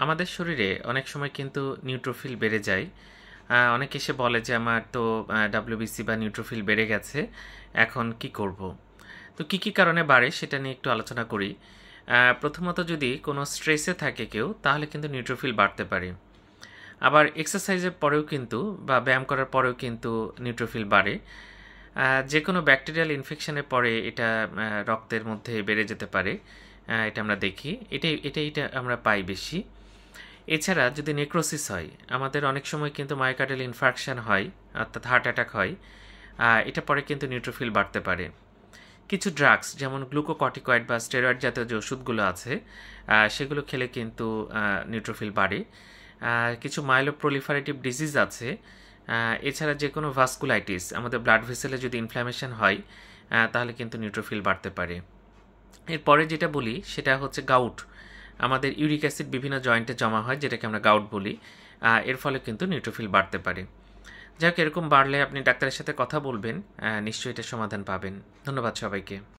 আমাদের শরীরে অনেক সময় কিন্তু নিউট্রোফিল বেড়ে যায়। অনেকে এসে বলে যে আমার তো ডাব্লিউবিসি বা নিউট্রোফিল বেড়ে গেছে, এখন কি করব? তো কি কি কারণে বাড়ে সেটা নিয়ে একটু আলোচনা করি। প্রথমত যদি কোনো স্ট্রেসে থাকে কেউ তাহলে কিন্তু নিউট্রোফিল বাড়তে পারে। আবার এক্সারসাইজের পরেও কিন্তু বা ব্যায়াম করার পরেও কিন্তু নিউট্রোফিল বাড়ে। যে কোনো ব্যাকটেরিয়াল ইনফেকশনের পরে এটা রক্তের মধ্যে বেড়ে যেতে পারে। এটা আমরা দেখি, এটা আমরা পাই বেশি। এছাড়া যদি নেক্রোসিস হয়, আমাদের অনেক সময় কিন্তু মায়োকার্ডিয়াল ইনফার্কশন হয়, অর্থাৎ হার্ট অ্যাটাক হয়, এটা পরে কিন্তু নিউট্রোফিল বাড়তে পারে। কিছু ড্রাগস যেমন গ্লুকোকর্টিকয়েড বা স্টেরয়েড জাতীয় যে ওষুধগুলো আছে, সেগুলো খেলে কিন্তু নিউট্রোফিল বাড়ে। কিছু মাইলোপ্রলিফারেটিভ ডিজিজ আছে। এছাড়া যে কোনো ভাস্কুলাইটিস, আমাদের ব্লাড ভেসেলে যদি ইনফ্ল্যামেশন হয়, তাহলে কিন্তু নিউট্রোফিল বাড়তে পারে। এরপরে যেটা বলি সেটা হচ্ছে গাউট। আমাদের ইউরিক অ্যাসিড বিভিন্ন জয়েন্টে জমা হয়, যেটাকে আমরা গাউট বলি। এর ফলে কিন্তু নিউট্রোফিল বাড়তে পারে। যাই হোক, এরকম বাড়লে আপনি ডাক্তারের সাথে কথা বলবেন, নিশ্চয়ই এটার সমাধান পাবেন। ধন্যবাদ সবাইকে।